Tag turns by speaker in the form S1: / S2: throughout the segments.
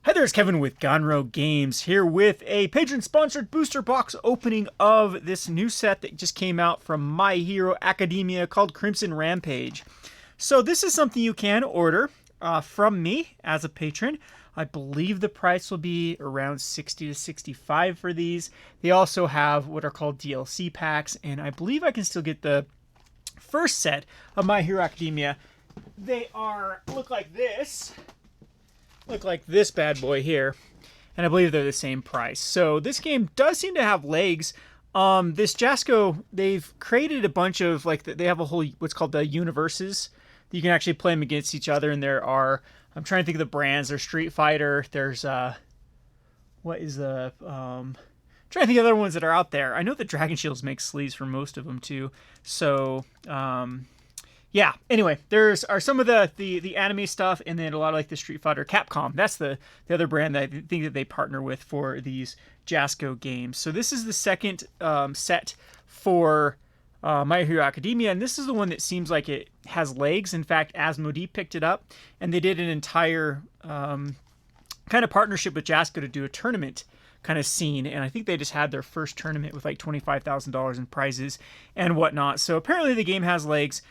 S1: Hi there, it's Kevin with Gonro Games here with a patron-sponsored booster box opening of this new set that just came out from My Hero Academia called Crimson Rampage. So this is something you can order from me as a patron. I believe the price will be around $60 to $65 for these. They also have what are called DLC packs, and I believe I can still get the first set of My Hero Academia. They look like this. Look like this bad boy here, and I believe they're the same price. So this game does seem to have legs. This Jasco, they've created a bunch of, like, they have a whole, what's called the universes. You can actually play them against each other, and there are, I'm trying to think of the brands. There's Street Fighter, there's, what is the, trying to think of the other ones that are out there. I know that Dragon Shields makes sleeves for most of them, too. So, yeah, anyway, are some of the anime stuff, and then a lot of like the Street Fighter. Capcom, that's the other brand that I think that they partner with for these Jasco games. So this is the second set for My Hero Academia, and this is the one that seems like it has legs. In fact, Asmodee picked it up, and they did an entire kind of partnership with Jasco to do a tournament kind of scene, and I think they just had their first tournament with like $25,000 in prizes and whatnot. So apparently the game has legs.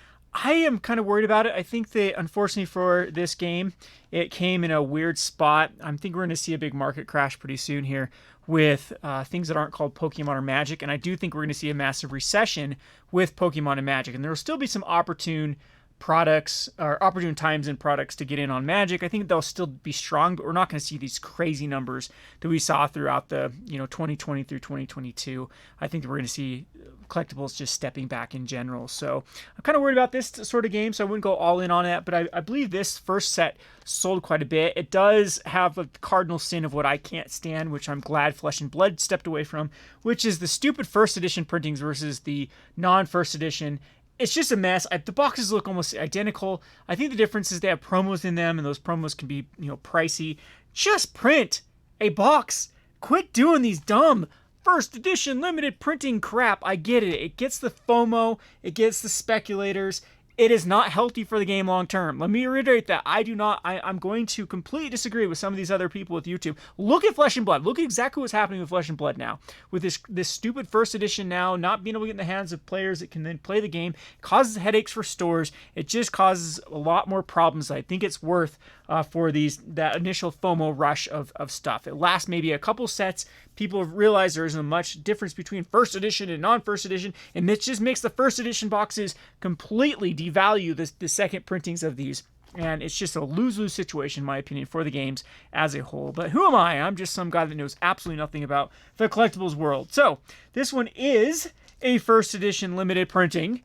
S1: I am kind of worried about it. I think that, unfortunately for this game, it came in a weird spot. I think we're going to see a big market crash pretty soon here with things that aren't called Pokemon or Magic, and I do think we're going to see a massive recession with Pokemon and Magic, and there will still be some opportune products or opportune times and products to get in on Magic. I think they'll still be strong, but we're not going to see these crazy numbers that we saw throughout the 2020 through 2022. I think that we're going to see collectibles just stepping back in general. So I'm kind of worried about this sort of game, so I wouldn't go all in on it, but I believe this first set sold quite a bit. It does have a cardinal sin of what I can't stand, which I'm glad Flesh and Blood stepped away from, which is the stupid first edition printings versus the non-first edition. It's just a mess. The boxes look almost identical. I think the difference is they have promos in them, and those promos can be, pricey. Just print a box. Quit doing these dumb first edition limited printing crap. I get it. It gets the FOMO. It gets the speculators. It is not healthy for the game long term. Let me reiterate that. I'm going to completely disagree with some of these other people with YouTube. Look at Flesh and Blood. Look at exactly what's happening with Flesh and Blood now. With this stupid first edition now, not being able to get in the hands of players that can then play the game. It causes headaches for stores. It just causes a lot more problems. I think it's worth for that initial FOMO rush of stuff. It lasts maybe a couple sets. People have realized there isn't much difference between first edition and non-first edition, and this just makes the first edition boxes completely devalue the second printings of these. And it's just a lose-lose situation, in my opinion, for the games as a whole. But who am I? I'm just some guy that knows absolutely nothing about the collectibles world. So this one is a first edition limited printing.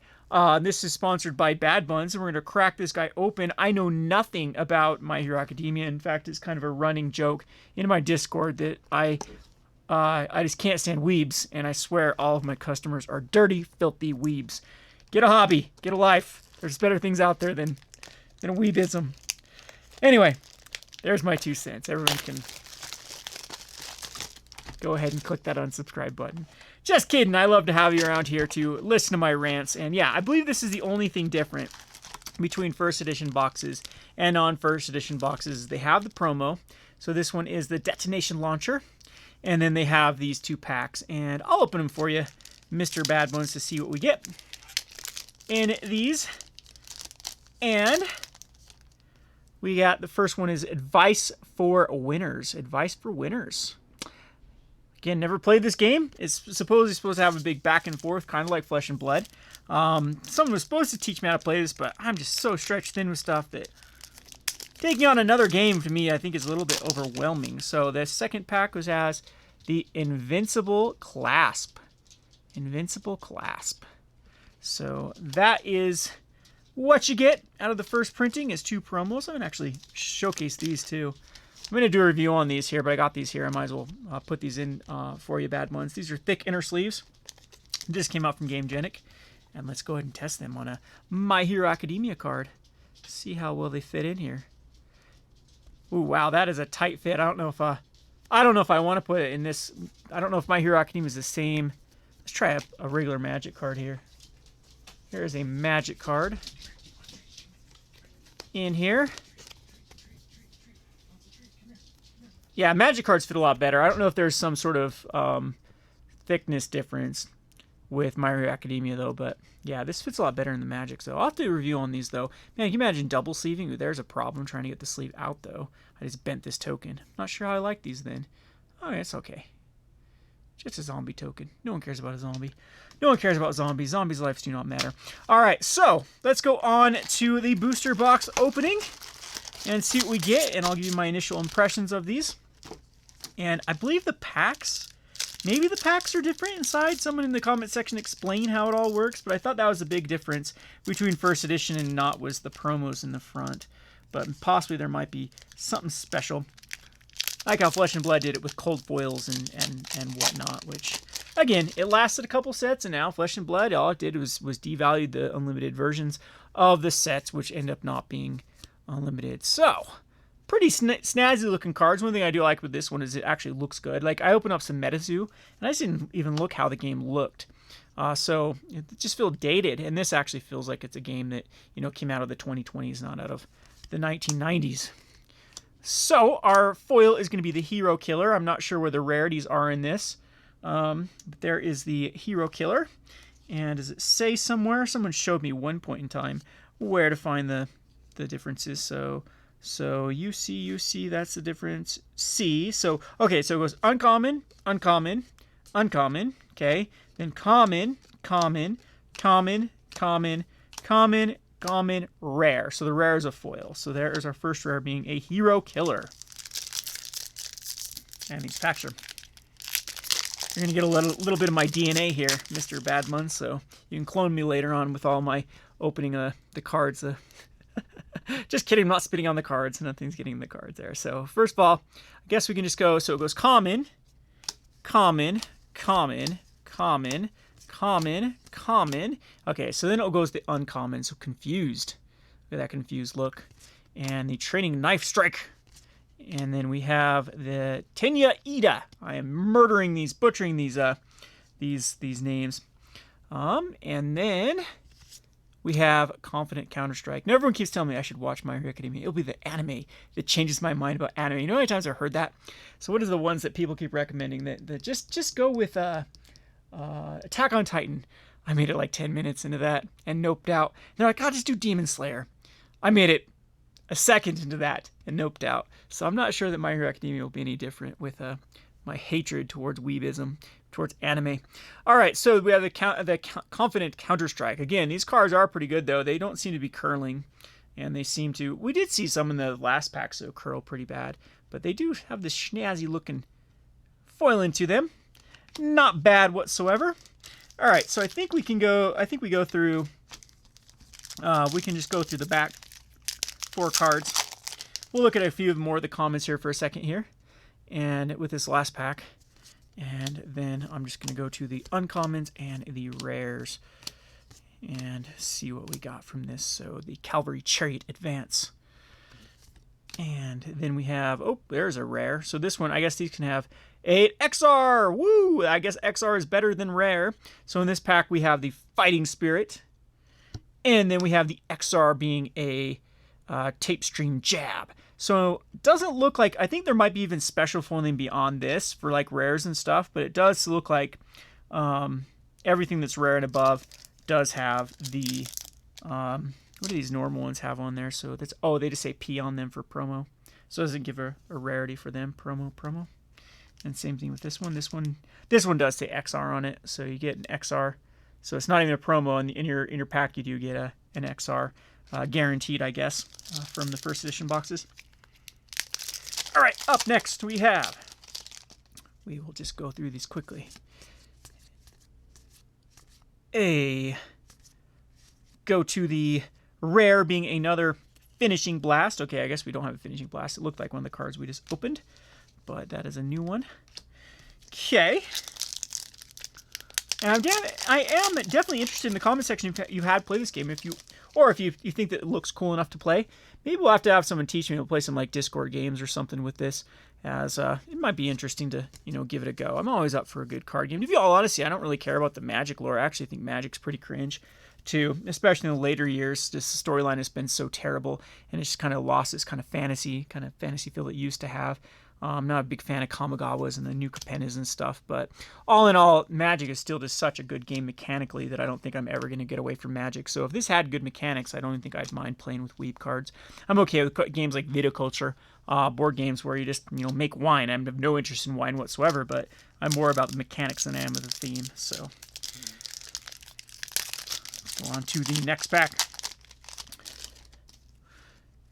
S1: This is sponsored by Bad Buns, and we're going to crack this guy open. I know nothing about My Hero Academia. In fact, it's kind of a running joke in my Discord that I just can't stand weebs, and I swear all of my customers are dirty, filthy weebs. Get a hobby. Get a life. There's better things out there than weebism. Anyway, there's my 2 cents. Everyone can go ahead and click that unsubscribe button. Just kidding. I love to have you around here to listen to my rants. And yeah, I believe this is the only thing different between first edition boxes and non-first edition boxes. They have the promo. So this one is the Detonation Launcher. And then they have these 2 packs. And I'll open them for you, Mr. Bad Bones, to see what we get in these. And we got the first one is Advice for Winners. Advice for Winners. Again, never played this game. It's supposed to have a big back and forth, kind of like Flesh and Blood. Someone was supposed to teach me how to play this, but I'm just so stretched thin with stuff that taking on another game to me, I think, is a little bit overwhelming. So the second pack has the Invincible Clasp. Invincible Clasp. So that is what you get out of the first printing is 2 promos. I'm going to actually showcase these too. I'm going to do a review on these here, but I got these here. I might as well put these in for you, Bad Ones. These are thick inner sleeves. Just came out from GameGenic. And let's go ahead and test them on a My Hero Academia card. See how well they fit in here. Ooh, wow, that is a tight fit. I don't know if I want to put it in this. I don't know if My Hero Academia is the same. Let's try a regular Magic card here. Here is a Magic card in here. Yeah, Magic cards fit a lot better. I don't know if there's some sort of thickness difference with My Hero Academia, though, but yeah, this fits a lot better in the Magic. So I'll have to do a review on these, though. Man, can you imagine double sleeving? Ooh, there's a problem trying to get the sleeve out, though. I just bent this token. Not sure how I like these, then. Oh, yeah, it's okay. Just a zombie token. No one cares about a zombie. No one cares about zombies. Zombies' lives do not matter. All right, so let's go on to the booster box opening and see what we get, and I'll give you my initial impressions of these. And I believe the packs, maybe the packs are different inside. Someone in the comment section explain how it all works, but I thought that was a big difference between first edition and not, was the promos in the front. But possibly there might be something special, like how Flesh and Blood did it with cold foils and whatnot, which, again, it lasted a couple sets, and now Flesh and Blood, all it did was devalued the unlimited versions of the sets, which end up not being unlimited. So, pretty snazzy looking cards. One thing I do like with this one is it actually looks good. Like, I opened up some Metazoo, and I just didn't even look how the game looked. So it just feels dated, and this actually feels like it's a game that, you know, came out of the 2020s, not out of the 1990s. So our foil is going to be the Hero Killer. I'm not sure where the rarities are in this, but there is the Hero Killer. And does it say somewhere? Someone showed me one point in time where to find the differences. So UC, that's the difference. C. So, okay, so it goes uncommon, uncommon, uncommon, okay? Then common, common, common, common, common, common, rare. So the rare is a foil. So there is our first rare being a Hero Killer. And these packs are... You're going to get a little bit of my DNA here, Mr. Badman, so you can clone me later on with all my opening the cards. Just kidding, I'm not spitting on the cards. Nothing's getting the cards there. So first of all, I guess we can just go, so it goes common, common, common, common, common, common. Okay, so then it goes the uncommon, so confused. Look at that confused look. And the training knife strike. And then we have the Tenya Ida. I am murdering these, butchering these names. And then we have Confident Counter-Strike. Now everyone keeps telling me I should watch My Hero Academia. It'll be the anime that changes my mind about anime. You know how many times I've heard that? So what are the ones that people keep recommending that just go with Attack on Titan? I made it like 10 minutes into that and noped out. They're like, I'll just do Demon Slayer. I made it a second into that and noped out. So I'm not sure that My Hero Academia will be any different with my hatred towards weebism, towards anime. All right, so we have the Confident Counter-Strike. Again, these cards are pretty good, though. They don't seem to be curling, and they seem to... We did see some in the last pack, so curl pretty bad, but they do have this snazzy-looking foil into them. Not bad whatsoever. All right, so I think we can go... I think we go through... we can just go through the back 4 cards. We'll look at a few more of the comments here for a second here, and with this last pack, and then I'm just going to go to the uncommons and the rares and see what we got from this. So the Cavalry Chariot Advance, and then we have, oh, there's a rare. So this one, I guess these can have a XR. Woo! I guess XR is better than rare. So in this pack we have the Fighting Spirit, and then we have the XR being a Tape Stream Jab. So it doesn't look like, I think there might be even special foiling beyond this for like rares and stuff, but it does look like everything that's rare and above does have the, what do these normal ones have on there? So that's, oh, they just say P on them for promo. So it doesn't give a rarity for them, promo. And same thing with this one. This one does say XR on it, so you get an XR. So it's not even a promo. In your pack, you do get an XR. Guaranteed, I guess, from the first edition boxes. All right, up next we will just go through these quickly. Go to the rare being another Finishing Blast. Okay, I guess we don't have a Finishing Blast. It looked like one of the cards we just opened, but that is a new one. Okay. And I am definitely interested in the comment section if you had played this game, if you think that it looks cool enough to play. Maybe we'll have to have someone teach me to play some like Discord games or something with this, as it might be interesting to, you know, give it a go. I'm always up for a good card game. To be all honestly, I don't really care about the Magic lore. I actually think Magic's pretty cringe too, especially in the later years. This storyline has been so terrible, and it's just kind of lost its kind of fantasy feel it used to have. I'm not a big fan of Kamigawas and the new Capennas and stuff, but all in all, Magic is still just such a good game mechanically that I don't think I'm ever going to get away from Magic. So if this had good mechanics, I don't even think I'd mind playing with Weeb cards. I'm okay with games like Viticulture, board games where you just make wine. I have no interest in wine whatsoever, but I'm more about the mechanics than I am of the theme. So let's go on to the next pack.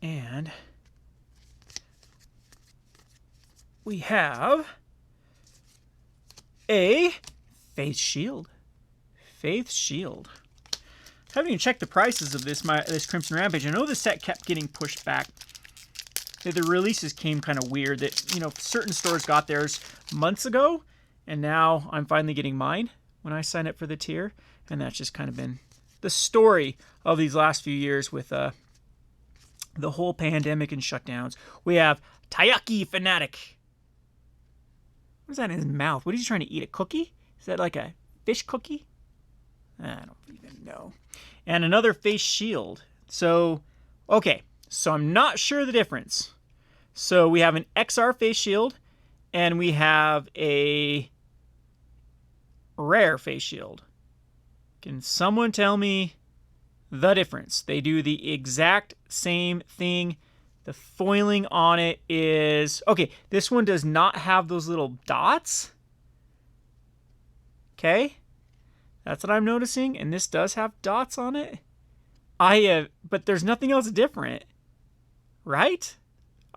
S1: And we have a Faith Shield. Faith Shield. I haven't even checked the prices of this Crimson Rampage. I know the set kept getting pushed back. The releases came kind of weird. That certain stores got theirs months ago, and now I'm finally getting mine when I sign up for the tier. And that's just kind of been the story of these last few years with the whole pandemic and shutdowns. We have Taiyaki Fanatic. What is that in his mouth? What is he trying to eat? A cookie? Is that like a fish cookie? I don't even know. And another Face Shield. So, okay. So I'm not sure the difference. So we have an XR Face Shield, and we have a rare Face Shield. Can someone tell me the difference? They do the exact same thing. The foiling on it is... Okay, this one does not have those little dots. Okay. That's what I'm noticing. And this does have dots on it. But there's nothing else different. Right?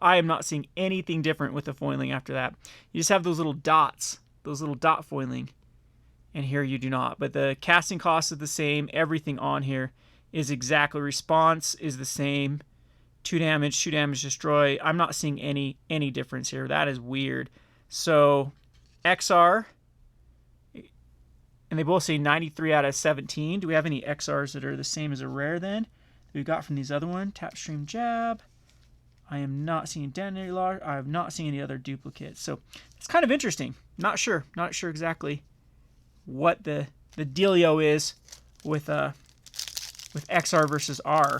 S1: I am not seeing anything different with the foiling after that. You just have those little dots. Those little dot foiling. And here you do not. But the casting cost is the same. Everything on here is exactly. Response is the same. 2 damage, 2 damage, destroy. I'm not seeing any difference here. That is weird. So, XR, and they both say 93 out of 17. Do we have any XRs that are the same as a rare then? That we got from these other one? Tap, stream, jab. I am not seeing identity loss. I have not seen any other duplicates. So, it's kind of interesting. Not sure. Not sure exactly what the dealio is with XR versus R.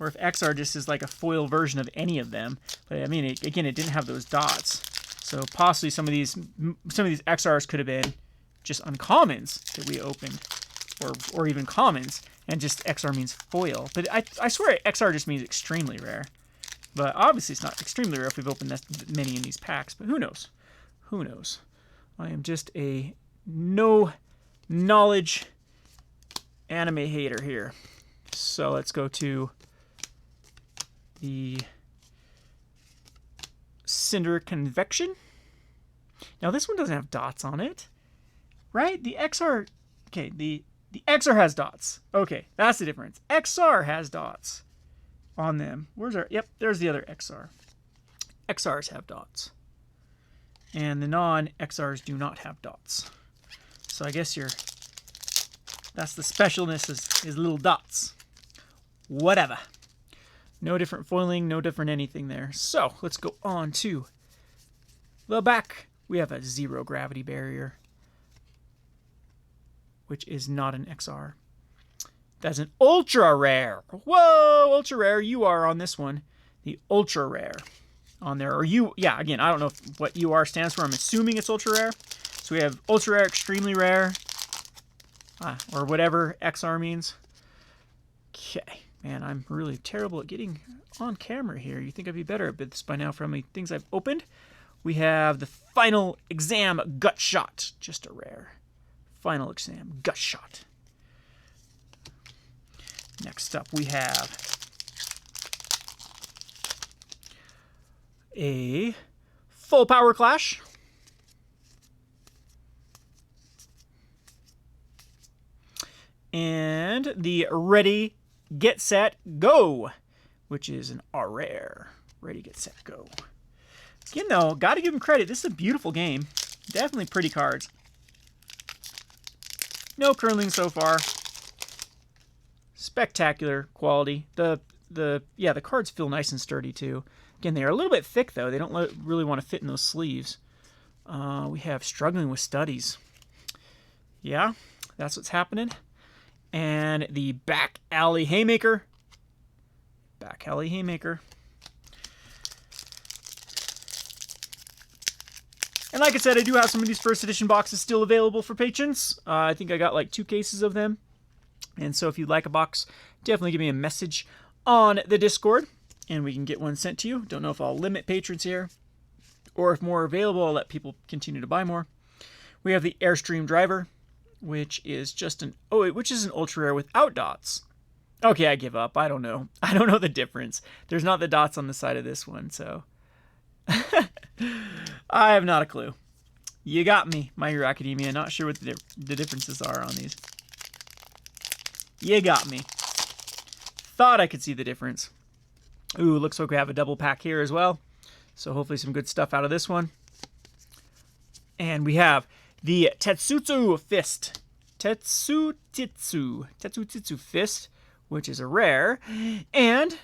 S1: Or if XR just is like a foil version of any of them. But I mean, again, it didn't have those dots. So possibly some of these XRs could have been just uncommons that we opened. Or even commons. And just XR means foil. But I swear XR just means extremely rare. But obviously it's not extremely rare if we've opened that many in these packs. But who knows? Who knows? I am just a no knowledge anime hater here. So let's go to the Cinder Convection. Now this one doesn't have dots on it, right? The XR, okay, the XR has dots. Okay, that's the difference. XR has dots on them. Where's our, yep, there's the other XR. XRs have dots. And the non-XRs do not have dots. So I guess that's the specialness is little dots. Whatever. No different foiling, no different anything there. So, let's go on to the back. We have a 0 gravity barrier, which is not an XR. That's an ultra rare. Whoa, ultra rare. You are on this one. The ultra rare on there. Or you, yeah, again, I don't know what UR stands for. I'm assuming it's ultra rare. So we have ultra rare, extremely rare, or whatever XR means. Okay. Man, I'm really terrible at getting on camera here. You think I'd be better at this by now from how many things I've opened? We have the Final Exam Gut Shot. Just a rare. Final Exam Gut Shot. Next up, we have a Full Power Clash. And the Ready, Get Set, Go, which is an R rare. Ready, Get Set, Go. Again, though, got to give them credit. This is a beautiful game. Definitely pretty cards. No curling so far. Spectacular quality. The cards feel nice and sturdy too. Again, they are a little bit thick though. They don't really want to fit in those sleeves. We have Struggling with Studies. Yeah, that's what's happening. And the Back Alley Haymaker. Back Alley Haymaker. And like I said, I do have some of these first edition boxes still available for patrons. I think I got like 2 cases of them. And so if you'd like a box, definitely give me a message on the Discord and we can get one sent to you. Don't know if I'll limit patrons here or if more are available, I'll let people continue to buy more. We have the Airstream Driver, which is just an ultra rare without dots. Okay, I give up. I don't know. I don't know the difference. There's not the dots on the side of this one, so I have not a clue. You got me, My Hero Academia. Not sure what the differences are on these. You got me. Thought I could see the difference. Ooh, looks like we have a double pack here as well. So hopefully some good stuff out of this one. And we have the Tetsutsu Fist. Tetsutsu Fist, which is a rare. And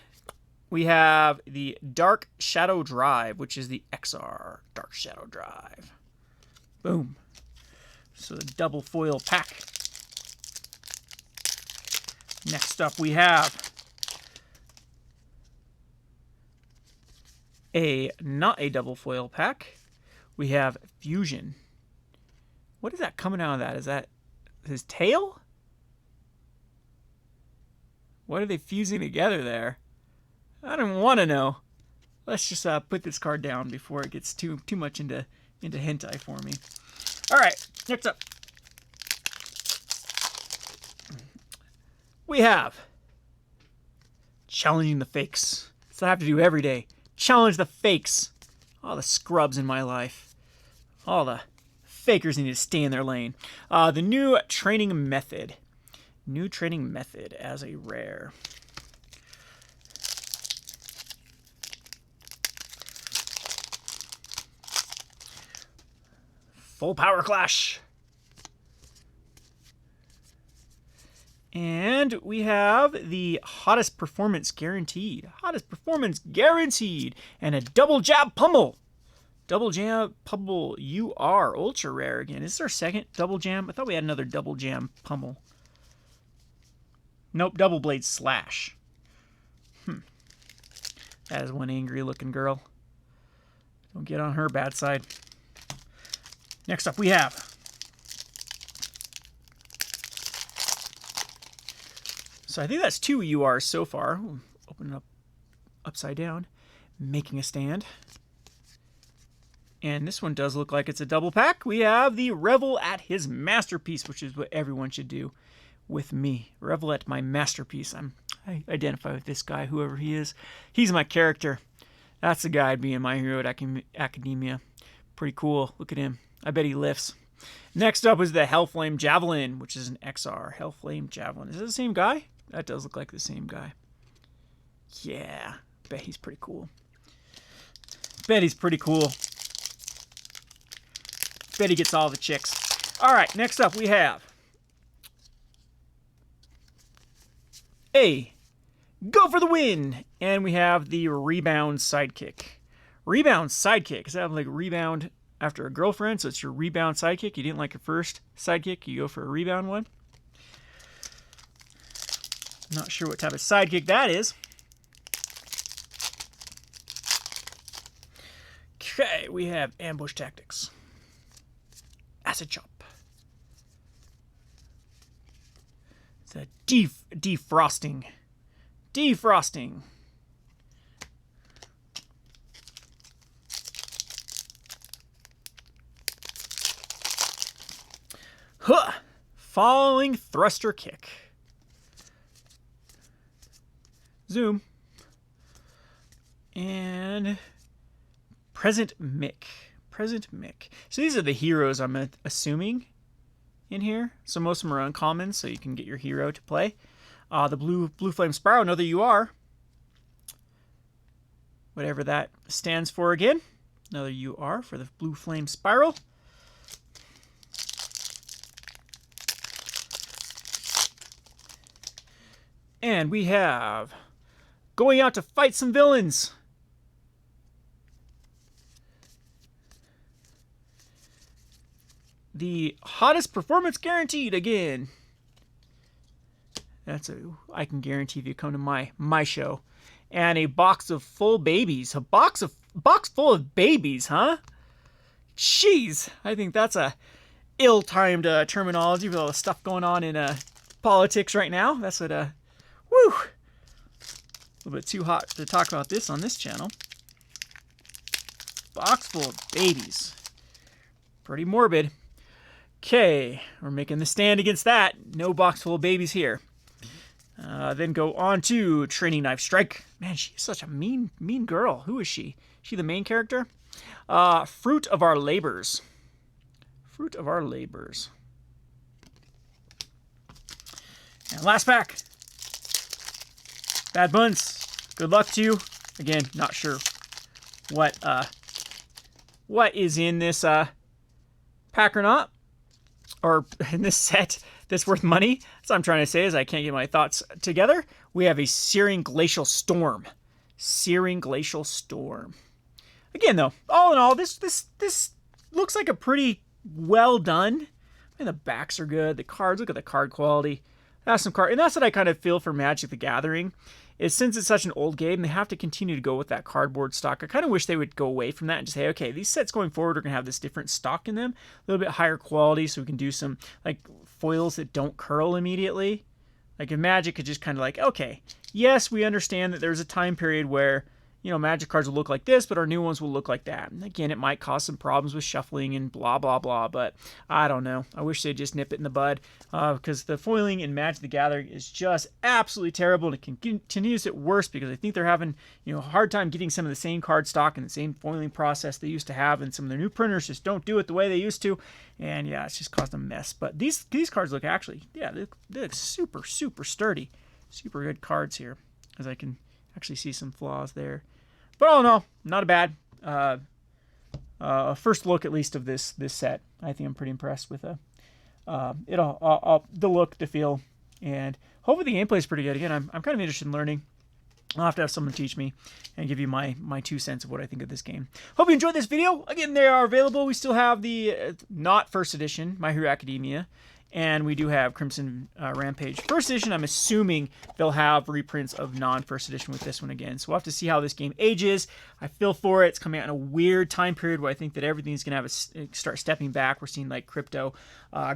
S1: we have the Dark Shadow Drive, which is the XR Dark Shadow Drive. Boom. So the double foil pack. Next up we have not a double foil pack. We have Fusion. What is that coming out of that? Is that his tail? What are they fusing together there? I don't want to know. Let's just put this card down before it gets too much into hentai for me. All right, next up. We have challenging the fakes. That's what I have to do every day. Challenge the fakes. All the scrubs in my life. All the fakers need to stay in their lane. The new training method. New training method as a rare. Full Power Clash. And we have the Hottest Performance Guaranteed. Hottest Performance Guaranteed. And a Double Jab Pummel. Double Jam Pummel UR. Ultra rare again. Is this our second Double Jam? I thought we had another Double Jam Pummel. Nope, Double Blade Slash. That is one angry looking girl. Don't get on her bad side. Next up we have so I think that's 2 URs so far. We'll open it up upside down. Making a Stand. And this one does look like it's a double pack. We have the Revel at his masterpiece, which is what everyone should do with me. Revel at my masterpiece. I identify with this guy, whoever he is. He's my character. That's the guy I'd be in My Hero Academia. Pretty cool. Look at him. I bet he lifts. Next up is the Hellflame Javelin, which is an XR. Hellflame Javelin. Is it the same guy? That does look like the same guy. Yeah. Bet he's pretty cool. Bet he's pretty cool. Bet he gets all the chicks. All right, next up we have a Go for the Win. And we have the Rebound Sidekick. Rebound Sidekick. Does that have like rebound after a girlfriend? So it's your rebound sidekick. You didn't like your first sidekick. You go for a rebound one. Not sure what type of sidekick that is. Okay, we have Ambush Tactics. Acid Chop. It's a defrosting. Defrosting. Huh! Falling Thruster Kick. Zoom. And Present Mick. Present Mick. So these are the heroes I'm assuming in here. So most of them are uncommon, so you can get your hero to play. The Blue Flame Spiral, another UR. Whatever that stands for again. Another UR for the Blue Flame Spiral. And we have Going Out to Fight Some Villains. The Hottest Performance Guaranteed again. I can guarantee if you come to my show. And a box of full babies. A box full of babies, huh? Jeez, I think that's a ill-timed terminology with all the stuff going on in politics right now. That's what, woo! A little bit too hot to talk about this on this channel. Box full of babies. Pretty morbid. Okay, we're making the stand against that. No box full of babies here. Then go on to Training Knife Strike. Man, she's such a mean girl. Who is she? Is she the main character? Fruit of Our Labors. Fruit of Our Labors. And last pack. Bad Buns. Good luck to you. Again, not sure what is in this pack or not, or in this set that's worth money. That's what I'm trying to say is I can't get my thoughts together. We have a Searing Glacial Storm. Searing Glacial Storm. Again, though, all in all, this looks like a pretty well done. I mean, the backs are good. The cards, look at the card quality. That's some card, and that's what I kind of feel for Magic the Gathering. Is since it's such an old game, they have to continue to go with that cardboard stock. I kind of wish they would go away from that and just say, okay, these sets going forward are going to have this different stock in them, a little bit higher quality, so we can do some like foils that don't curl immediately. Like if Magic could just kind of like, okay, yes, we understand that there's a time period where, you know, Magic cards will look like this, but our new ones will look like that. And again, it might cause some problems with shuffling and blah, blah, blah, but I don't know. I wish they'd just nip it in the bud because the foiling in Magic the Gathering is just absolutely terrible, and it continues to get worse because I think they're having, you know, a hard time getting some of the same card stock and the same foiling process they used to have, and some of their new printers just don't do it the way they used to, and yeah, it's just caused a mess. But these cards look actually, yeah, they look super, super sturdy. Super good cards here, as I can actually see some flaws there. But all in all, not a bad first look, at least, of this set. I think I'm pretty impressed with the look, the feel, and hopefully the gameplay is pretty good. Again, I'm kind of interested in learning. I'll have to have someone teach me and give you my 2 cents of what I think of this game. Hope you enjoyed this video. Again, they are available. We still have the not first edition My Hero Academia, and we do have Crimson Rampage first edition. I'm assuming they'll have reprints of non-first edition with this one again. So we'll have to see how this game ages. I feel for it. It's coming out in a weird time period where I think that everything's going to start stepping back. We're seeing like crypto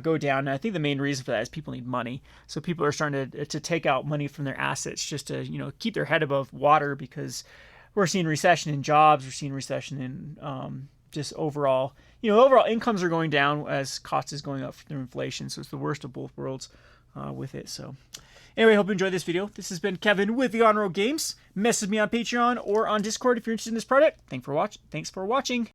S1: go down. And I think the main reason for that is people need money. So people are starting to take out money from their assets just to, you know, keep their head above water, because we're seeing recession in jobs. We're seeing recession in just overall, you know, overall incomes are going down as cost is going up through inflation. So it's the worst of both worlds with it. So anyway, hope you enjoyed this video. This has been Kevin with the On Road Games. Message me on Patreon or on Discord if you're interested in this product. Thanks for watching.